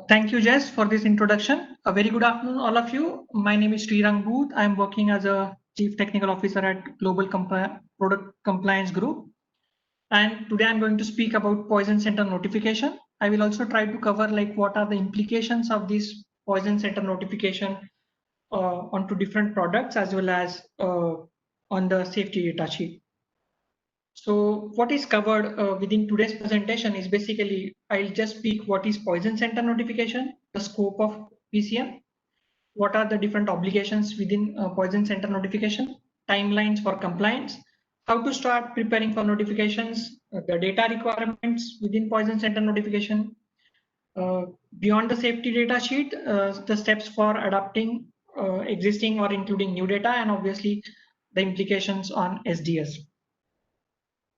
Thank you, Jess, for this introduction. A very good afternoon, all of you. My name is Srirang Booth. I am working as a Chief Technical Officer at Global Product Compliance Group. And today I'm going to speak about Poison Center notification. I will also try to cover like what are the implications of this Poison Center notification onto different products as well as on the safety data sheet. So what is covered within today's presentation is basically, I'll just speak what is Poison Center notification, the scope of PCN, what are the different obligations within Poison Center notification, timelines for compliance, how to start preparing for notifications, the data requirements within Poison Center notification, beyond the safety data sheet, the steps for adapting existing or including new data, and obviously the implications on SDS.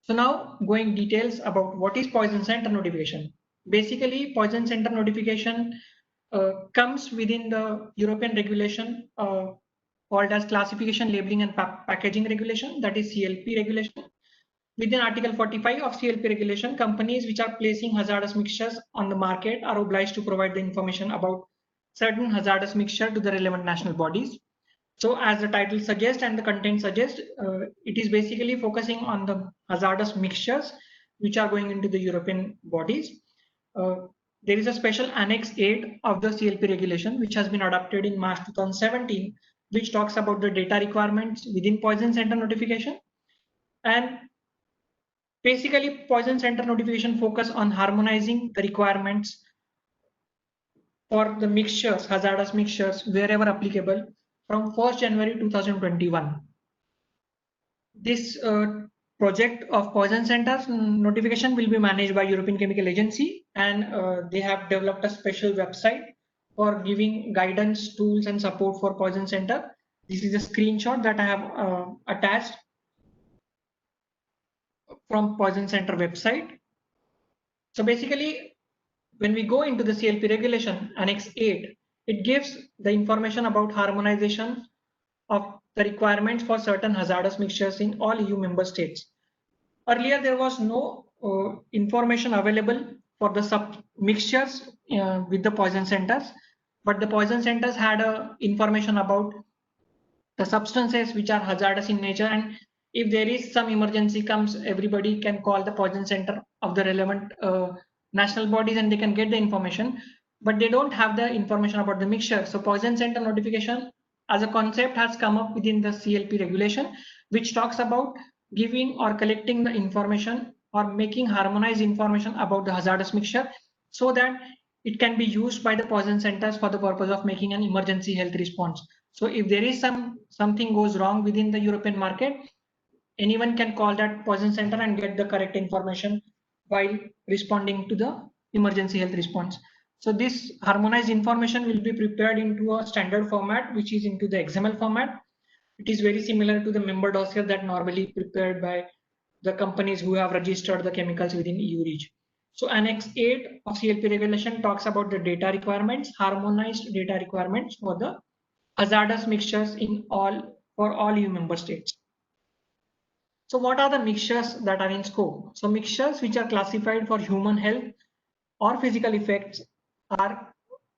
So now going details about what is Poison Center notification. Basically, Poison Center notification comes within the European regulation called as Classification, Labeling and Packaging Regulation, that is CLP regulation. Within Article 45 of CLP regulation, companies which are placing hazardous mixtures on the market are obliged to provide the information about certain hazardous mixture to the relevant national bodies. So as the title suggests and the content suggests, it is basically focusing on the hazardous mixtures which are going into the European bodies. There is a special Annex 8 of the CLP regulation which has been adopted in March 2017, which talks about the data requirements within Poison Center notification. And basically, Poison Center notification focus on harmonizing the requirements for the mixtures, hazardous mixtures, wherever applicable, from 1st January 2021. This project of Poison Center notification will be managed by European Chemical Agency, and they have developed a special website for giving guidance, tools, and support for Poison Center. This is a screenshot that I have attached from Poison Center website. So basically, when we go into the CLP regulation, Annex 8, it gives the information about harmonization of the requirements for certain hazardous mixtures in all EU member states. Earlier, there was no information available for the sub mixtures with the poison centers, but the poison centers had information about the substances which are hazardous in nature, and if there is some emergency comes, everybody can call the poison center of the relevant national bodies and they can get the information, but they don't have the information about the mixture. So poison center notification as a concept has come up within the CLP regulation, which talks about giving or collecting the information or making harmonized information about the hazardous mixture so that it can be used by the poison centers for the purpose of making an emergency health response. So if there is something goes wrong within the European market, anyone can call that poison center and get the correct information while responding to the emergency health response. So this harmonized information will be prepared into a standard format, which is into the XML format. It is very similar to the member dossier that normally prepared by the companies who have registered the chemicals within EU region. So Annex 8 of CLP regulation talks about the data requirements, harmonized data requirements for the hazardous mixtures for all EU member states. So what are the mixtures that are in scope? So mixtures which are classified for human health or physical effects are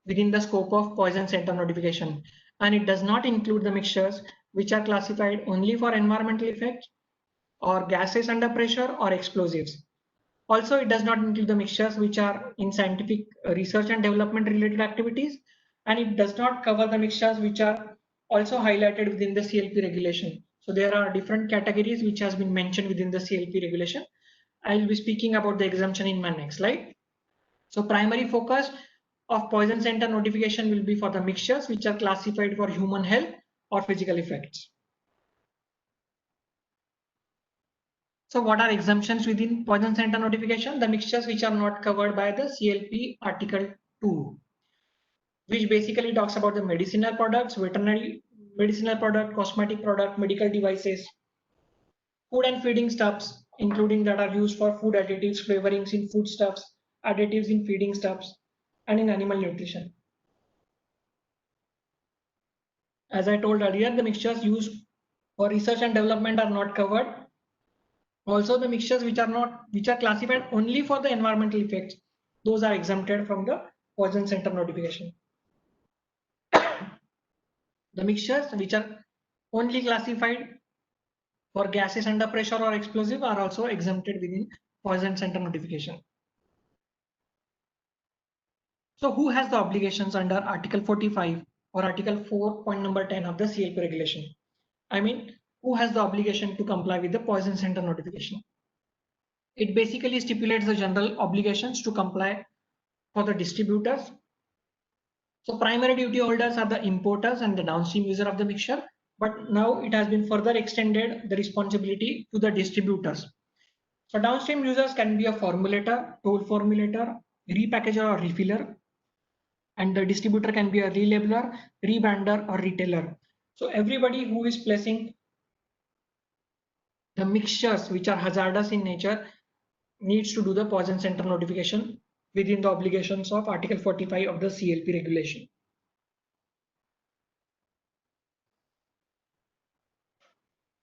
within the scope of poison center notification, and it does not include the mixtures which are classified only for environmental effects or gases under pressure or explosives. Also, it does not include the mixtures which are in scientific research and development related activities, and it does not cover the mixtures which are also highlighted within the CLP regulation. So there are different categories which has been mentioned within the CLP regulation. I will be speaking about the exemption in my next slide. So primary focus of poison center notification will be for the mixtures which are classified for human health or physical effects. So what are exemptions within poison center notification? The mixtures which are not covered by the CLP Article 2, which basically talks about the medicinal products, veterinary medicinal product, cosmetic product, medical devices, food and feeding stuffs, including that are used for food additives, flavorings in foodstuffs, additives in feeding stuffs, and in animal nutrition. As I told earlier, the mixtures used for research and development are not covered. Also, the mixtures which are classified only for the environmental effects, those are exempted from the poison center notification. The mixtures which are only classified for gases under pressure or explosive are also exempted within poison center notification. So who has the obligations under Article 45 or Article 4 point number 10 of the CLP regulation? I mean, who has the obligation to comply with the poison center notification? It basically stipulates the general obligations to comply for the distributors. So primary duty holders are the importers and the downstream user of the mixture, but now it has been further extended the responsibility to the distributors. So downstream users can be a formulator, toll formulator, repackager or refiller, and the distributor can be a relabeler, rebrander or retailer. So everybody who is placing the mixtures which are hazardous in nature needs to do the poison center notification within the obligations of Article 45 of the CLP regulation.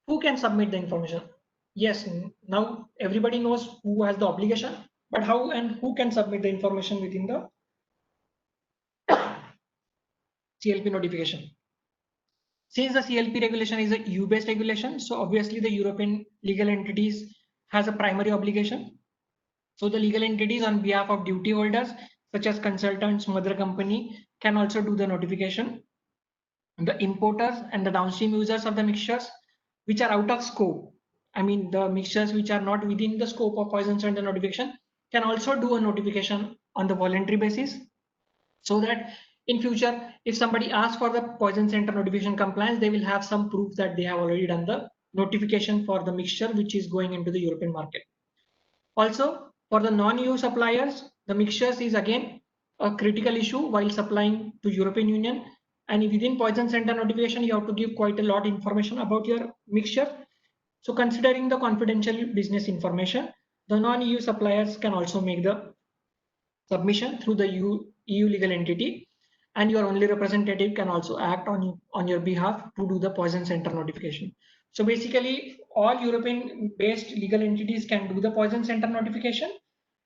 Who can submit the information? Yes, now everybody knows who has the obligation, but how and who can submit the information within the CLP notification? Since the CLP regulation is a EU-based regulation, so obviously the European legal entities has a primary obligation. So the legal entities on behalf of duty holders, such as consultants, mother company, can also do the notification. The importers and the downstream users of the mixtures which are out of scope, I mean the mixtures which are not within the scope of poison center notification, can also do a notification on the voluntary basis, so that in future if somebody asks for the poison center notification compliance, they will have some proof that they have already done the notification for the mixture which is going into the European market. Also, for the non-EU suppliers, the mixtures is again a critical issue while supplying to European Union. And within poison center notification, you have to give quite a lot of information about your mixture. So considering the confidential business information, the non-EU suppliers can also make the submission through the EU legal entity, and your only representative can also act on your behalf to do the poison center notification. So basically all European based legal entities can do the poison center notification,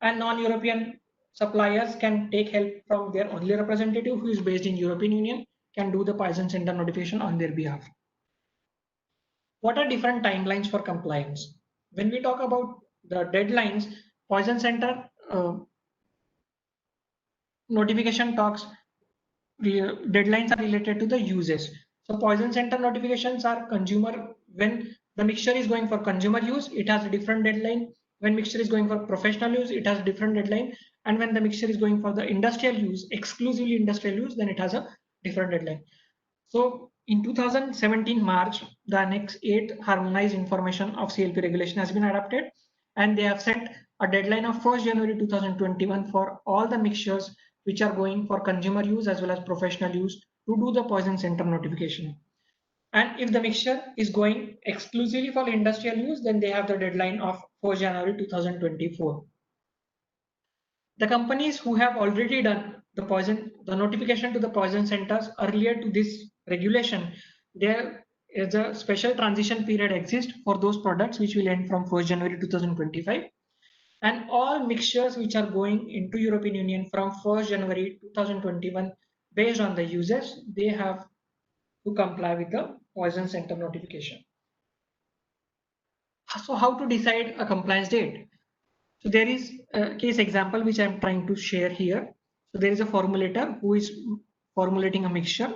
and non-European suppliers can take help from their only representative who is based in European Union, can do the poison center notification on their behalf. What are different timelines for compliance? When we talk about the deadlines, poison center notification talks deadlines are related to the uses. So poison center notifications are consumer. When the mixture is going for consumer use, it has a different deadline. When mixture is going for professional use, it has a different deadline. And when the mixture is going for the industrial use, exclusively industrial use, then it has a different deadline. So in 2017 March, the Annex 8 harmonized information of CLP regulation has been adopted, and they have set a deadline of 1st January 2021 for all the mixtures which are going for consumer use as well as professional use to do the poison center notification. And if the mixture is going exclusively for industrial use, then they have the deadline of 4th January 2024. The companies who have already done the notification to the poison centers earlier to this regulation, there is a special transition period exists for those products which will end from 1st January 2025. And all mixtures which are going into European Union from 1st January 2021 based on the uses, they have to comply with the poison center notification. So how to decide a compliance date? So there is a case example which I'm trying to share here. So there is a formulator who is formulating a mixture,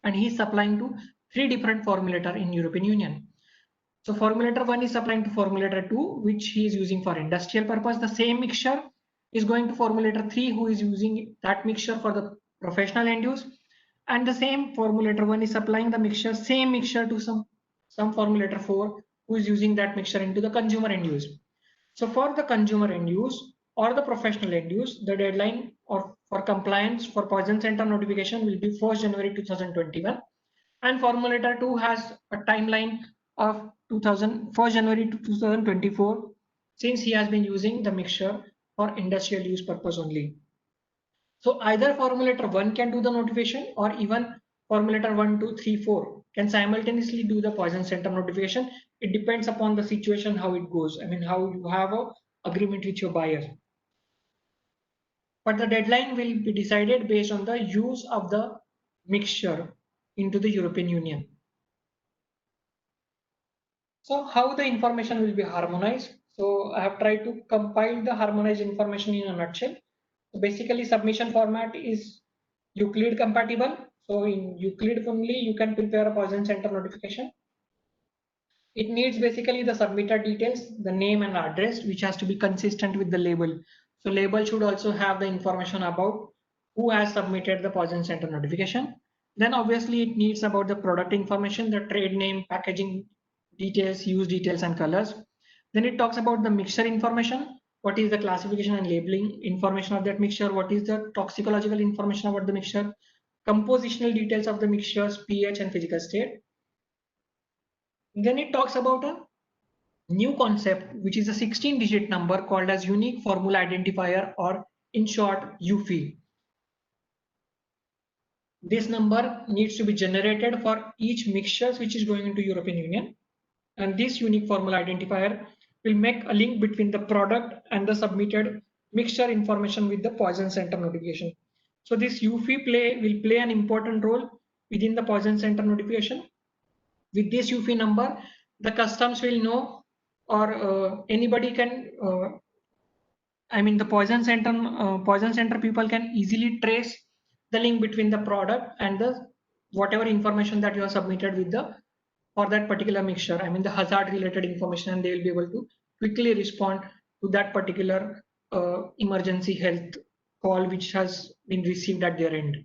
and he is supplying to 3 different formulator in European Union. So formulator 1 is supplying to formulator 2, which he is using for industrial purpose. The same mixture is going to formulator 3, who is using that mixture for the professional end use. And the same formulator 1 is supplying the mixture, same mixture to some formulator 4, who is using that mixture into the consumer end use. So for the consumer end use or the professional end use, the deadline or for compliance for poison center notification will be 1st January 2021. And formulator 2 has a timeline of 1st January to 2024, since he has been using the mixture for industrial use purpose only. So either formulator 1 can do the notification, or even formulator 1, 2, 3, 4 can simultaneously do the poison center notification. It depends upon the situation how it goes. I mean, how you have a agreement with your buyer. but the deadline will be decided based on the use of the mixture into the European Union. So how the information will be harmonized? So I have tried to compile the harmonized information in a nutshell. So basically submission format is Euclid compatible. So in Euclid only you can prepare a Poison Center notification. It needs basically the submitter details, the name and address, which has to be consistent with the label. So label should also have the information about who has submitted the Poison Center notification. Then obviously it needs about the product information, the trade name, packaging details, use details and colors. Then it talks about the mixture information. What is the classification and labeling information of that mixture? What is the toxicological information about the mixture? Compositional details of the mixtures, pH and physical state. Then it talks about a new concept, which is a 16-digit number called as unique formula identifier, or in short UFI. This number needs to be generated for each mixtures which is going into European Union, and this unique formula identifier will make a link between the product and the submitted mixture information with the Poison Center notification. So this UFI will play an important role within the Poison Center notification. With this UFI number, the customs will know, or anybody can, I mean the Poison Center people can easily trace the link between the product and the whatever information that you have submitted with the for that particular mixture. I mean the hazard related information, and they will be able to quickly respond to that particular emergency health call which has been received at their end.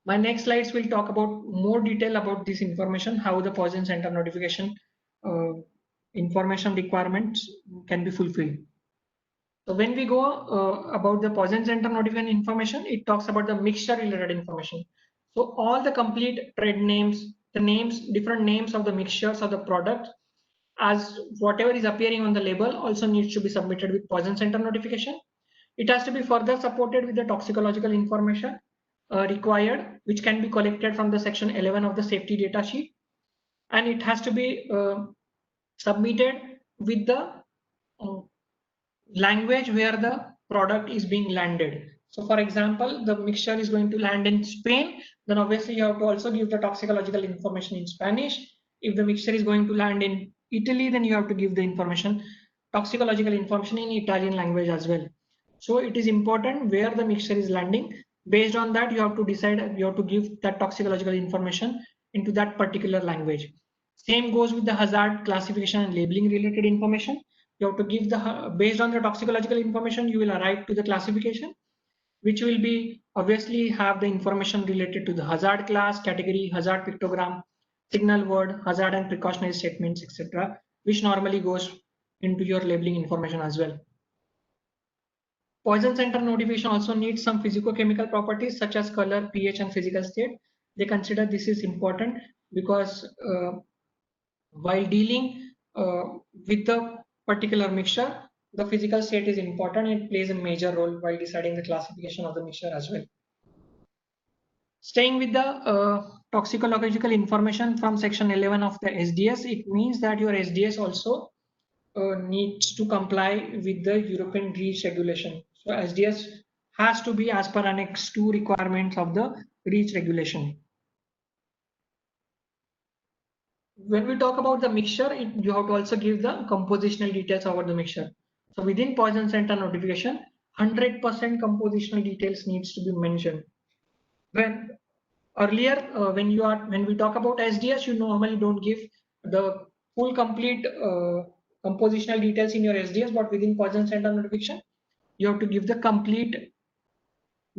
My next slides will talk about more detail about this information, how the Poison Center notification information requirements can be fulfilled. So when we go about the Poison Center notification information, it talks about the mixture related information. So all the complete trade names, the names, different names of the mixtures of the product, as whatever is appearing on the label also needs to be submitted with Poison Center notification. It has to be further supported with the toxicological information required, which can be collected from the section 11 of the safety data sheet, and it has to be submitted with the language where the product is being landed. So for example, the mixture is going to land in Spain, then obviously you have to also give the toxicological information in Spanish. If the mixture is going to land in Italy, then you have to give the information, toxicological information in Italian language as well. So it is important where the mixture is landing. Based on that, you have to decide, you have to give that toxicological information into that particular language. Same goes with the hazard classification and labeling related information. You have to give the, based on the toxicological information, you will arrive to the classification, which will be obviously have the information related to the hazard class, category, hazard pictogram, signal word, hazard and precautionary statements, etc., which normally goes into your labeling information as well. Poison Center notification also needs some physicochemical properties such as color, pH, and physical state. They consider this is important because while dealing with the particular mixture, the physical state is important. It plays a major role while deciding the classification of the mixture as well. Staying with the toxicological information from section 11 of the SDS, it means that your SDS also needs to comply with the European REACH regulation. So SDS has to be as per Annex 2 requirements of the REACH regulation. When we talk about the mixture, you have to also give the compositional details about the mixture. So within Poison Center notification, 100% compositional details needs to be mentioned. When earlier, when we talk about SDS, you normally don't give the full complete compositional details in your SDS, but within Poison Center notification, you have to give the complete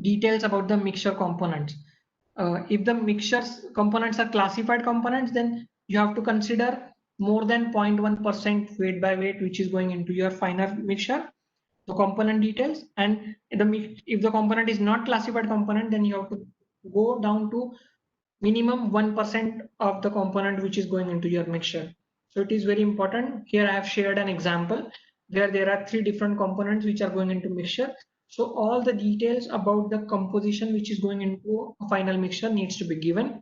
details about the mixture components. If the mixtures components are classified components, then you have to consider more than 0.1% weight by weight, which is going into your final mixture, the component details. And if the component is not classified component, then you have to go down to minimum 1% of the component which is going into your mixture. So it is very important. Here I have shared an example where there are 3 different components which are going into mixture. So all the details about the composition which is going into a final mixture needs to be given.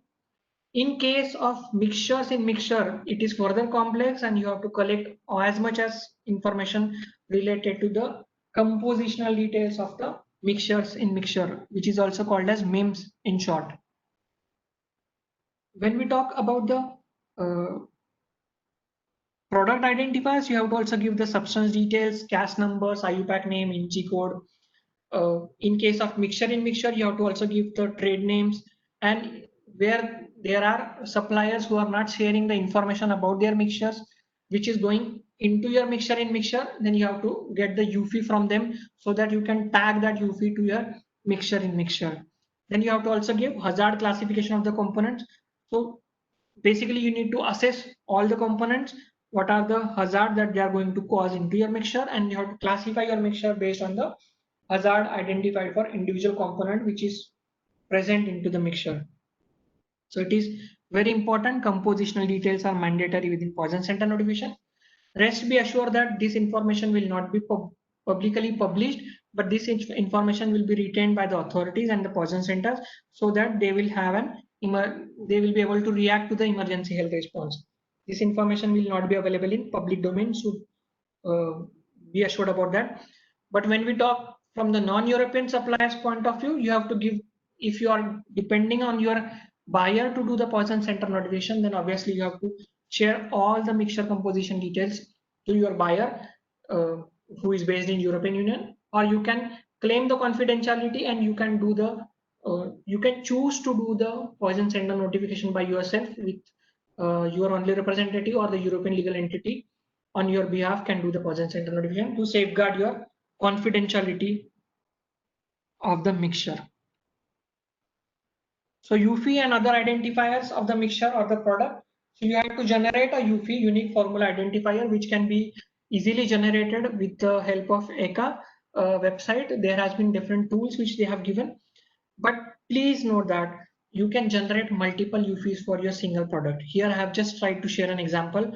In case of mixtures in mixture, it is further complex and you have to collect as much as information related to the compositional details of the mixtures in mixture, which is also called as MIMS in short. When we talk about the product identifiers, you have to also give the substance details, cache numbers, IUPAC name, INCI code. In case of mixture in mixture, you have to also give the trade names, and where there are suppliers who are not sharing the information about their mixtures, which is going into your mixture in mixture, then you have to get the UFI from them so that you can tag that UFI to your mixture in mixture. Then you have to also give hazard classification of the components. So basically you need to assess all the components, what are the hazard that they are going to cause into your mixture, and you have to classify your mixture based on the hazard identified for individual component which is present into the mixture. So it is very important. Compositional details are mandatory within Poison Center notification. Rest be assured that this information will not be publicly published, but this information will be retained by the authorities and the Poison Centers so that they will have they will be able to react to the emergency health response. This information will not be available in public domain, so be assured about that. But when we talk from the non-European suppliers point of view, you have to give, if you are depending on your buyer to do the Poison Center notification, then obviously you have to share all the mixture composition details to your buyer who is based in European Union, or you can claim the confidentiality and you can do the you can choose to do the Poison Center notification by yourself with your only representative, or the European legal entity on your behalf can do the Poison Center notification to safeguard your confidentiality of the mixture. So UFI and other identifiers of the mixture or the product. So you have to generate a UFI, unique formula identifier, which can be easily generated with the help of ECHA website. There has been different tools which they have given, but please note that you can generate multiple UFIs for your single product. Here I have just tried to share an example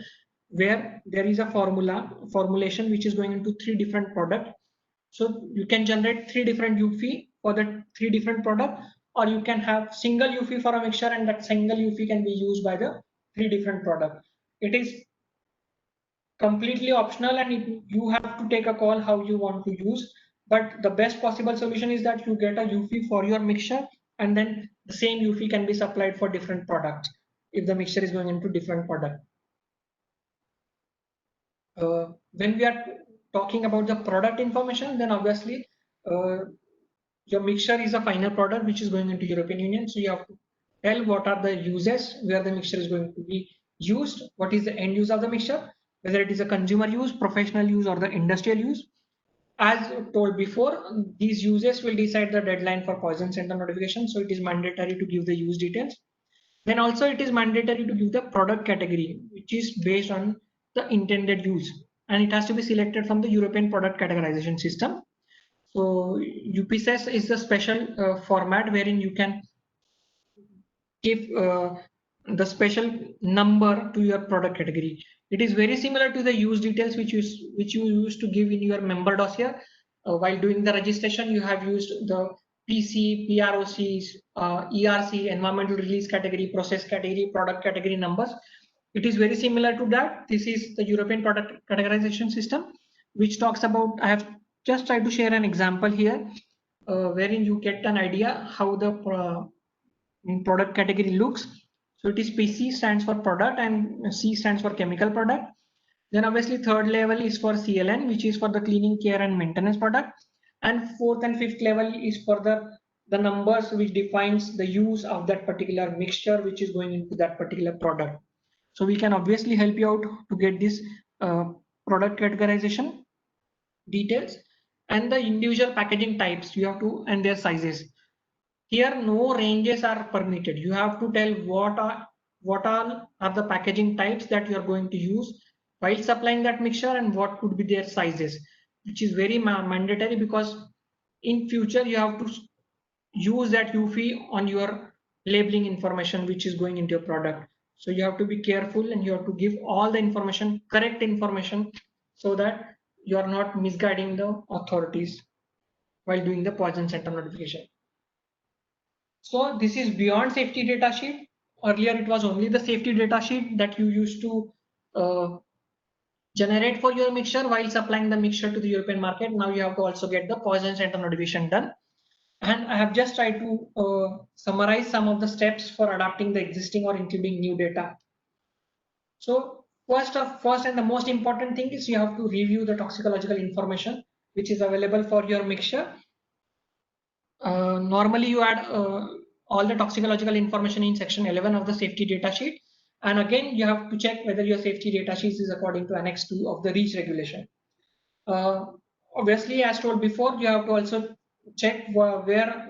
where there is a formulation which is going into 3 different products. So you can generate 3 different UFI for the 3 different products, or you can have single UFI for a mixture and that single UFI can be used by the 3 different products. It is completely optional and you have to take a call how you want to use. But the best possible solution is that you get a UFI for your mixture and then the same UFI can be supplied for different products if the mixture is going into different product. When we are talking about the product information, then obviously your mixture is a final product which is going into European Union. So you have to tell what are the uses where the mixture is going to be used, what is the end use of the mixture, whether it is a consumer use, professional use, or the industrial use. As told before, these uses will decide the deadline for Poison Center notification. So it is mandatory to give the use details. Then also it is mandatory to give the product category, which is based on the intended use. And it has to be selected from the European product categorization system. So UPSES is the special format wherein you can give the special number to your product category. It is very similar to the use details which you used to give in your member dossier. While doing the registration, you have used the PC, PROCs, ERC, environmental release category, process category, product category numbers. It is very similar to that. This is the European product categorization system, which talks about, I have just tried to share an example here, wherein you get an idea how the product category looks. So it is PC stands for product and C stands for chemical product. Then obviously third level is for CLN, which is for the cleaning, care and maintenance product. And fourth and fifth level is for the numbers which defines the use of that particular mixture which is going into that particular product. So we can obviously help you out to get this product categorization details and the individual packaging types you have to, and their sizes. Here no ranges are permitted. You have to tell what all are the packaging types that you are going to use while supplying that mixture and what could be their sizes, which is very mandatory because in future you have to use that UFI on your labeling information which is going into your product. So you have to be careful and you have to give all the information, correct information, so that you are not misguiding the authorities while doing the Poison Center notification. So this is beyond safety data sheet. Earlier it was only the safety data sheet that you used to generate for your mixture while supplying the mixture to the European market. Now you have to also get the Poison Center notification done. And I have just tried to summarize some of the steps for adapting the existing or including new data. So first and the most important thing is you have to review the toxicological information which is available for your mixture. Normally you add all the toxicological information in section 11 of the safety data sheet. And again, you have to check whether your safety data sheet is according to Annex 2 of the REACH regulation. Obviously, as told before, you have to also check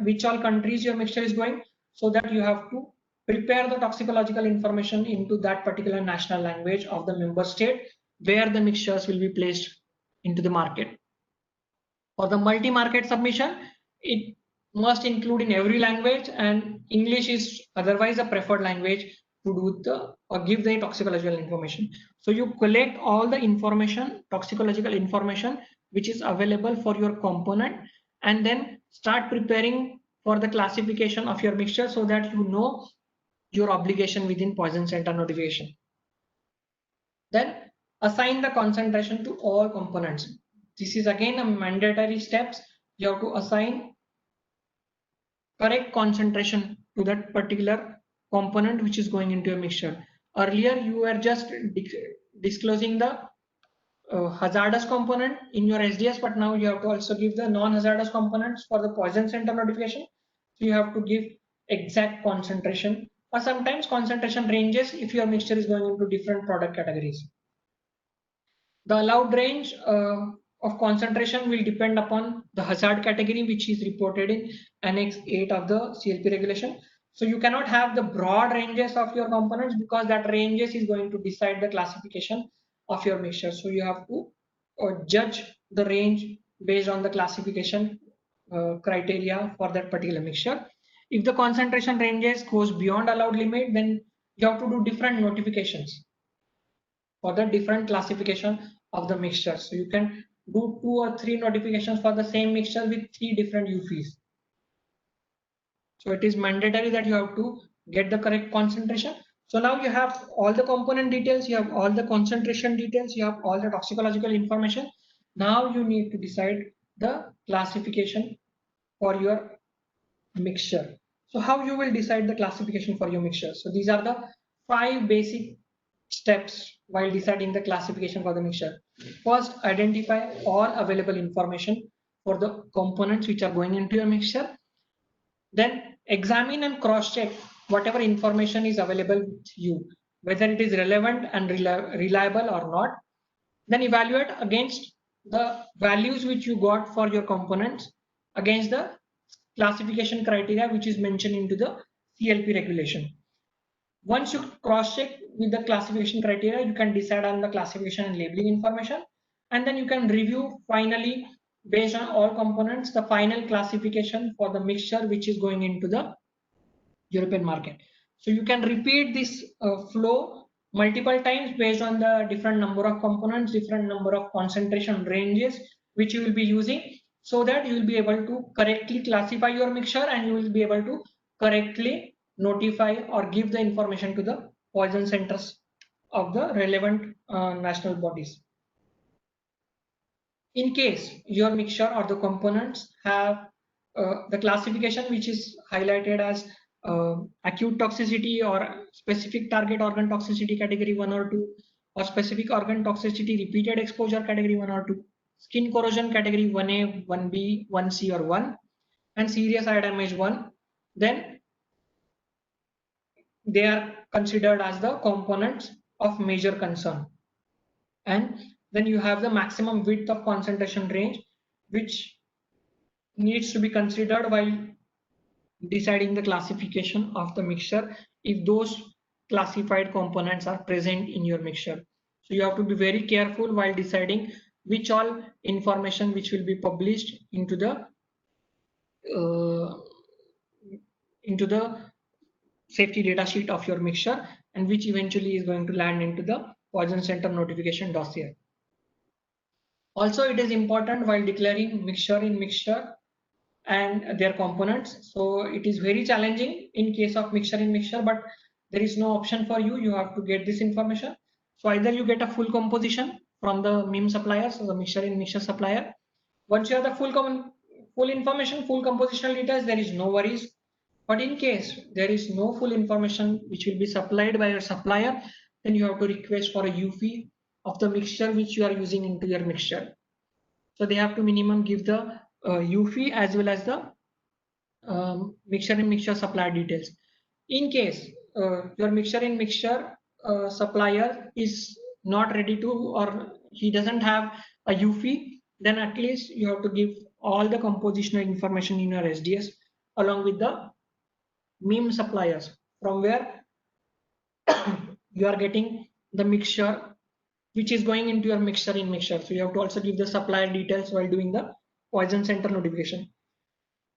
which all countries your mixture is going, so that you have to prepare the toxicological information into that particular national language of the member state where the mixtures will be placed into the market. For the multi-market submission, it must include in every language, and English is otherwise a preferred language to do the or give the toxicological information. So you collect all the information, toxicological information, which is available for your component, and then start preparing for the classification of your mixture so that you know your obligation within poison center notification. Then assign the concentration to all components. This is again a mandatory steps. You have to assign correct concentration to that particular component which is going into a mixture. Earlier you were just disclosing the hazardous component in your SDS, but now you have to also give the non-hazardous components for the poison center notification. So you have to give exact concentration, or sometimes concentration ranges if your mixture is going into different product categories. The allowed range of concentration will depend upon the hazard category which is reported in Annex 8 of the CLP regulation. So you cannot have the broad ranges of your components because that ranges is going to decide the classification of your mixture. So you have to judge the range based on the classification criteria for that particular mixture. If the concentration ranges goes beyond allowed limit, then you have to do different notifications for the different classification of the mixture. So you can do 2 or 3 notifications for the same mixture with 3 different UFIs. So it is mandatory that you have to get the correct concentration. So now you have all the component details, you have all the concentration details, you have all the toxicological information. Now you need to decide the classification for your mixture. So how you will decide the classification for your mixture? So these are the 5 basic steps while deciding the classification for the mixture. First, identify all available information for the components which are going into your mixture. Then examine and cross-check whatever information is available with you, whether it is relevant and reliable or not. Then evaluate against the values which you got for your components against the classification criteria which is mentioned into the CLP regulation. Once you cross-check with the classification criteria, you can decide on the classification and labeling information, and then you can review finally based on all components the final classification for the mixture which is going into the European market. So you can repeat this flow multiple times based on the different number of components, different number of concentration ranges which you will be using, so that you will be able to correctly classify your mixture and you will be able to correctly notify or give the information to the poison centers of the relevant national bodies. In case your mixture or the components have the classification which is highlighted as acute toxicity or specific target organ toxicity category 1 or 2, or specific organ toxicity repeated exposure category 1 or 2, skin corrosion category 1A, 1B, 1C or 1, and serious eye damage 1, then they are considered as the components of major concern. And then you have the maximum width of concentration range which needs to be considered while deciding the classification of the mixture if those classified components are present in your mixture. So you have to be very careful while deciding which all information which will be published into the safety data sheet of your mixture, and which eventually is going to land into the poison center notification dossier. Also, it is important while declaring mixture in mixture and their components. So it is very challenging in case of mixture in mixture, but there is no option for you. You have to get this information. So either you get a full composition from the MIM supplier, so the mixture in mixture supplier. Once you have the full information, full compositional details, there is no worries. But in case there is no full information which will be supplied by your supplier, then you have to request for a UV of the mixture which you are using into your mixture. So they have to minimum give the UV as well as the mixture in mixture supply details. In case your mixture in mixture supplier is not ready to, or he doesn't have a UV, then at least you have to give all the compositional information in your SDS along with the MIM suppliers from where you are getting the mixture which is going into your mixture in mixture. So you have to also give the supplier details while doing the poison center notification.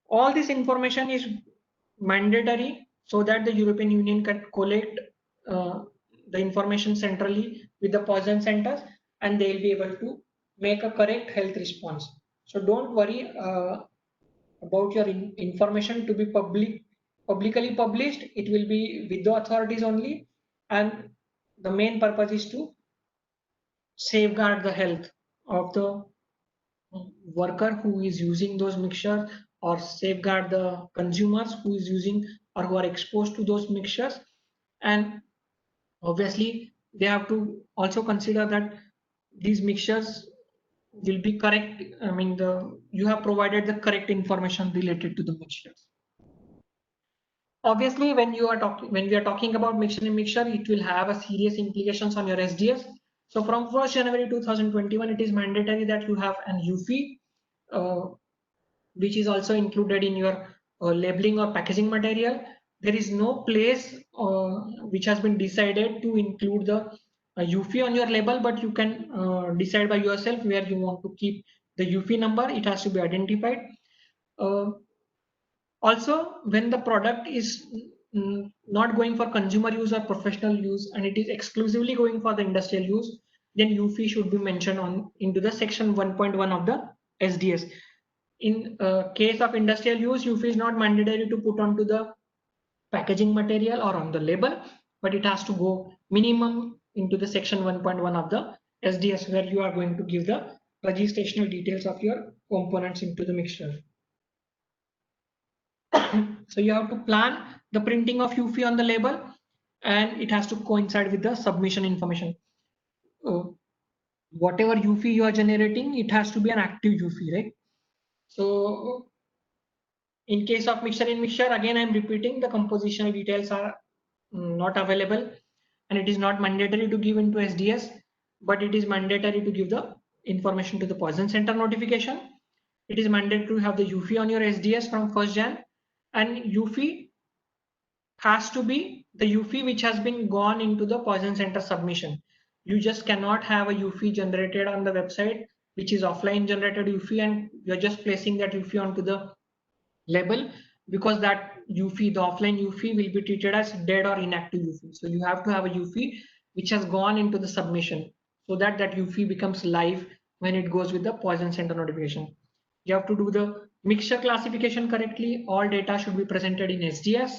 All this information is mandatory so that the European Union can collect the information centrally with the poison centers, and they'll be able to make a correct health response. So don't worry about your information to be publicly published. It will be with the authorities only, and the main purpose is to safeguard the health of the worker who is using those mixtures, or safeguard the consumers who is using or who are exposed to those mixtures. And obviously they have to also consider that these mixtures will be correct. I mean, you have provided the correct information related to the mixtures. Obviously, when we are talking about mixture in mixture, it will have a serious implications on your SDS. So from 1st January 2021, it is mandatory that you have an UV, which is also included in your labeling or packaging material. There is no place which has been decided to include the UV on your label, but you can decide by yourself where you want to keep the UV number. It has to be identified. Also, when the product is not going for consumer use or professional use, and it is exclusively going for the industrial use, then UV should be mentioned on into the section 1.1 of the SDS. In case of industrial use, UV is not mandatory to put onto the packaging material or on the label, but it has to go minimum into the section 1.1 of the SDS, where you are going to give the registrational details of your components into the mixture. So you have to plan the printing of UV on the label, and it has to coincide with the submission information. Whatever UV you are generating, it has to be an active UV, right? So in case of mixture in mixture, again I'm repeating, the compositional details are not available, and it is not mandatory to give into SDS, but it is mandatory to give the information to the poison center notification. It is mandatory to have the UV on your SDS from 1st Jan, and UV has to be the UV which has been gone into the poison center submission. You just cannot have a UV generated on the website which is offline generated UV, and you're just placing that UV onto the label, because that UV, the offline UV, will be treated as dead or inactive UV. So you have to have a UV which has gone into the submission, so that that UV becomes live when it goes with the poison center notification. You have to do the mixture classification correctly. All data should be presented in SDS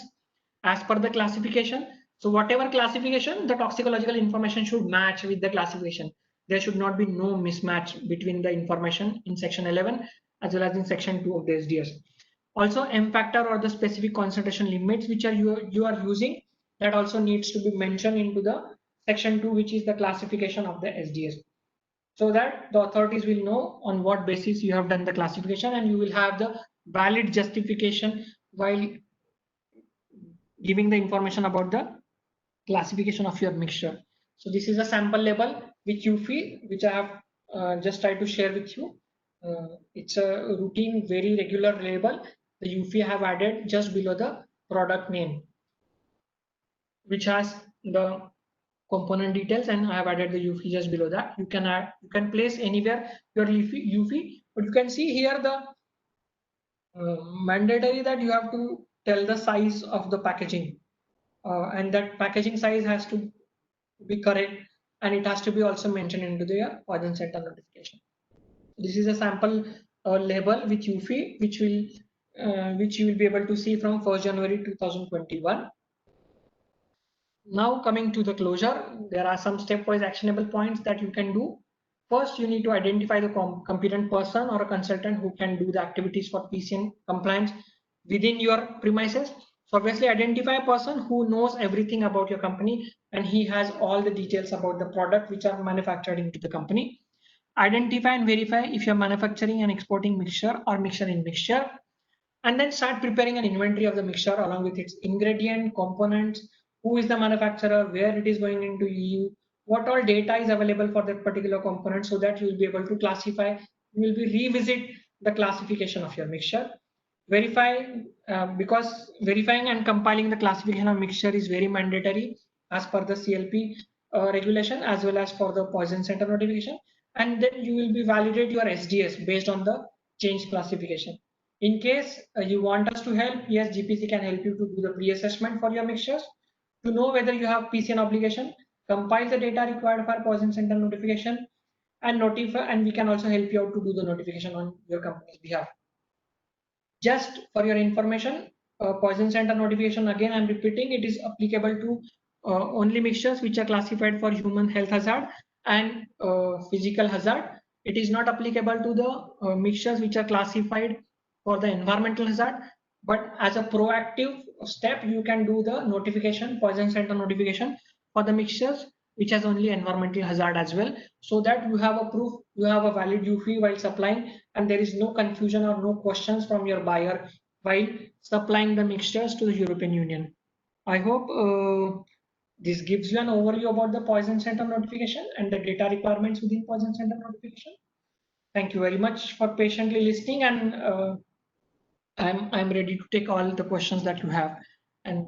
as per the classification. So whatever classification, the toxicological information should match with the classification. There should not be no mismatch between the information in section 11 as well as in section 2 of the SDS. Also, M factor or the specific concentration limits which you are using, that also needs to be mentioned into the section 2, which is the classification of the SDS, so that the authorities will know on what basis you have done the classification, and you will have the valid justification while giving the information about the classification of your mixture. So this is a sample label which you feel, which I have just tried to share with you. It's a routine, very regular label. The UV I have added just below the product name, which has the component details, and I have added the UV just below that. You can place anywhere your UV, but you can see here the mandatory that you have to tell the size of the packaging, and that packaging size has to be correct, and it has to be also mentioned into the poison center notification. This is a sample label with UV, which you will be able to see from 1st January 2021. Now coming to the closure, there are some stepwise actionable points that you can do. First, you need to identify the competent person or a consultant who can do the activities for PCN compliance within your premises. So obviously identify a person who knows everything about your company and he has all the details about the product which are manufactured into the company. Identify and verify if you're manufacturing and exporting mixture or mixture in mixture, and then start preparing an inventory of the mixture along with its ingredient, components, who is the manufacturer, where it is going into EU, what all data is available for that particular component, so that you will be able to classify, you will be revisit the classification of your mixture. Verify, because verifying and compiling the classification of mixture is very mandatory as per the CLP regulation, as well as for the poison center notification. And then you will be validate your SDS based on the change classification. In case you want us to help, yes, GPC can help you to do the pre-assessment for your mixtures to know whether you have PCN obligation, compile the data required for poison center notification, and notify, and we can also help you out to do the notification on your company's behalf. Just for your information, poison center notification, again I'm repeating, it is applicable to only mixtures which are classified for human health hazard and physical hazard. It is not applicable to the mixtures which are classified for the environmental hazard, but as a proactive step you can do the notification, poison center notification for the mixtures which has only environmental hazard as well, so that you have a proof, you have a valid UFI while supplying, and there is no confusion or no questions from your buyer while supplying the mixtures to the European Union. I hope this gives you an overview about the poison center notification and the data requirements within poison center notification. Thank you very much for patiently listening, and I'm ready to take all the questions that you have, and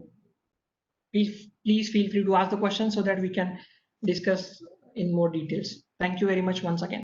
please feel free to ask the questions so that we can discuss in more details. Thank you very much once again.